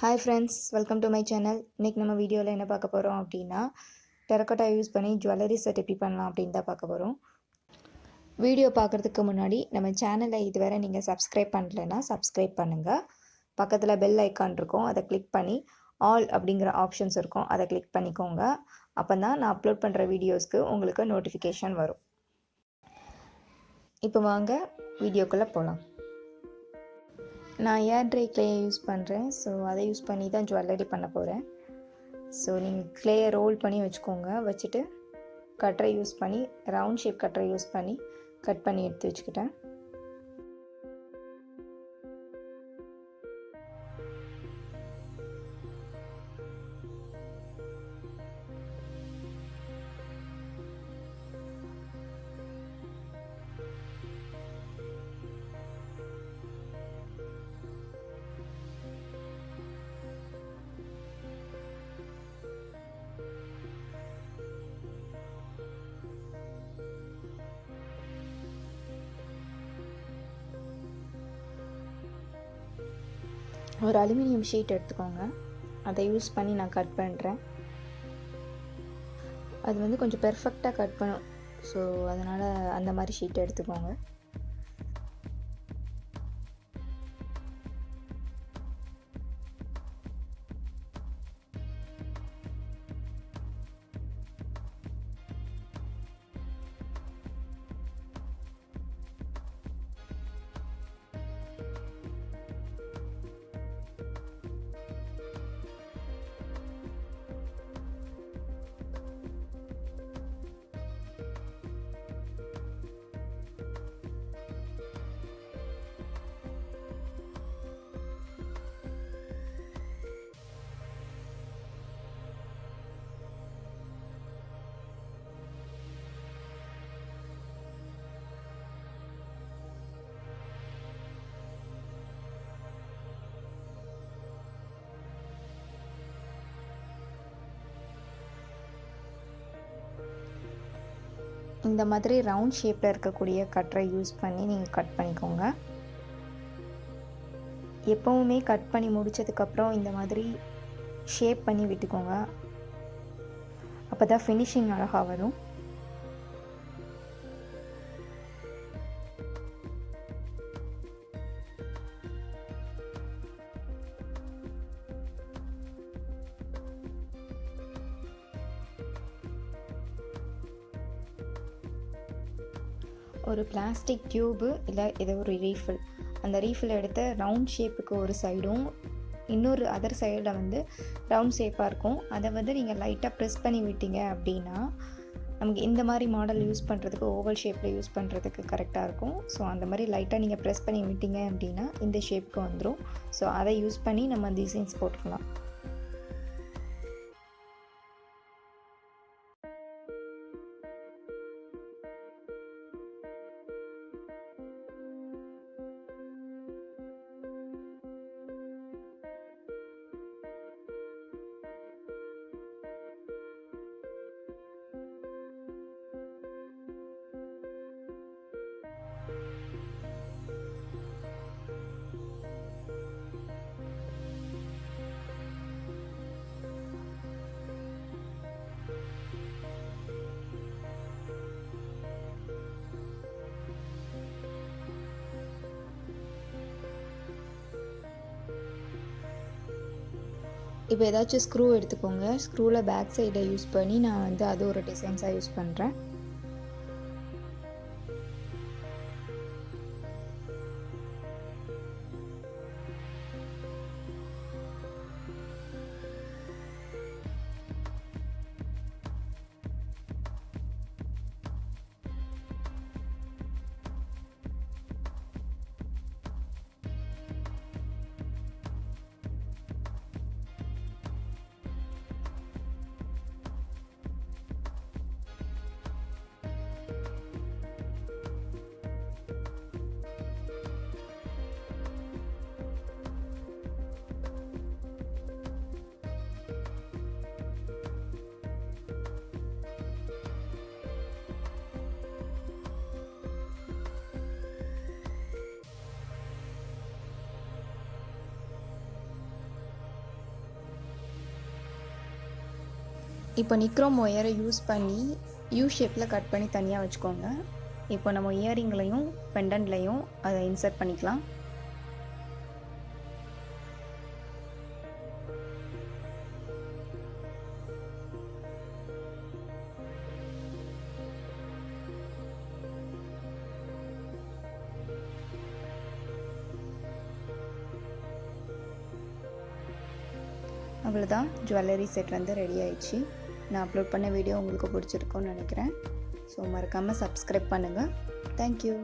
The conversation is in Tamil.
Hi friends, welcome to my channel. இன்னைக்கு நம்ம வீடியோவில் என்ன பார்க்க போகிறோம் அப்படின்னா டெரக்கோட்டா யூஸ் பண்ணி ஜுவல்லரி செட் எப்படி பண்ணலாம் அப்படின்னு தான் பார்க்க போகிறோம். வீடியோ பார்க்குறதுக்கு முன்னாடி நம்ம சேனலை இதுவரை நீங்கள் சப்ஸ்கிரைப் பண்ணலைன்னா சப்ஸ்கிரைப் பண்ணுங்கள். பக்கத்தில் பெல் ஐக்கான் இருக்கும், அதை கிளிக் பண்ணி ஆல் அப்படிங்கிற ஆப்ஷன்ஸ் இருக்கும், அதை கிளிக் பண்ணிக்கோங்க. அப்போ தான் நான் அப்லோட் பண்ணுற வீடியோஸ்க்கு உங்களுக்கு நோட்டிஃபிகேஷன் வரும். இப்போ வாங்க வீடியோக்குள்ளே போகலாம். நான் ஏர் ட்ரை கிளேயை யூஸ் பண்ணுறேன். ஸோ அதை யூஸ் பண்ணி தான் ஜுவல்லரி பண்ண போகிறேன். ஸோ நீங்கள் கிளேயை ரோல் பண்ணி வச்சுக்கோங்க. வச்சுட்டு கட்டரை யூஸ் பண்ணி ரவுண்ட் ஷேப் கட்டரை யூஸ் பண்ணி கட் பண்ணி எடுத்து வச்சுக்கிட்டேன். ஒரு அலுமினியம் ஷீட் எடுத்துக்கோங்க. அதை யூஸ் பண்ணி நான் கட் பண்ணுறேன். அது வந்து கொஞ்சம் பெர்ஃபெக்டாக கட் பண்ணும். ஸோ அதனால் அந்த மாதிரி ஷீட் எடுத்துக்கோங்க. இந்த மாதிரி ரவுண்ட் ஷேப்பில் இருக்கக்கூடிய கட்டரை யூஸ் பண்ணி நீங்கள் கட் பண்ணிக்கோங்க. எப்போவுமே கட் பண்ணி முடித்ததுக்கப்புறம் இந்த மாதிரி ஷேப் பண்ணி விட்டுக்கோங்க. அப்போ தான் ஃபினிஷிங் அழகாக வரும். ஒரு பிளாஸ்டிக் டியூபு இல்லை ஏதோ ஒரு ரீஃபில், அந்த ரீஃபில் எடுத்து ரவுண்ட் ஷேப்புக்கு ஒரு சைடும் இன்னொரு அதர் சைடில் வந்து ரவுண்ட் ஷேப்பாக இருக்கும். அதை வந்து நீங்கள் லைட்டாக ப்ரெஸ் பண்ணி விட்டீங்க அப்படின்னா நமக்கு இந்த மாதிரி மாடல் யூஸ் பண்ணுறதுக்கு ஓவல் ஷேப்பில் யூஸ் பண்ணுறதுக்கு கரெக்டாக இருக்கும். ஸோ அந்த மாதிரி லைட்டாக நீங்கள் ப்ரெஸ் பண்ணி விட்டீங்க அப்படின்னா இந்த ஷேப்புக்கு வந்துடும். ஸோ அதை யூஸ் பண்ணி நம்ம டிசைன்ஸ் போட்டுக்கலாம். இப்போ ஏதாச்சும் ஸ்க்ரூ எடுத்துக்கோங்க. ஸ்க்ரூவில் பேக் சைடை யூஸ் பண்ணி நான் வந்து அது ஒரு டிசைன்ஸாக யூஸ் பண்ணுறேன். இப்போ நிக்ரோம் ஒயரை யூஸ் பண்ணி யூ ஷேப்பில் கட் பண்ணி தனியாக வச்சுக்கோங்க. இப்போ நம்ம இயரிங்லையும் பெண்டன்ட்லையும் அதை இன்சர்ட் பண்ணிக்கலாம். அவ்வளோதான், ஜுவல்லரி செட் வந்து ரெடி ஆயிடுச்சு. நான் அப்லோட் பண்ண வீடியோ உங்களுக்கு பிடிச்சிருக்கும்னு நினைக்கிறேன். ஸோ மறக்காமல் சப்ஸ்கிரைப் பண்ணுங்கள். தேங்க்யூ.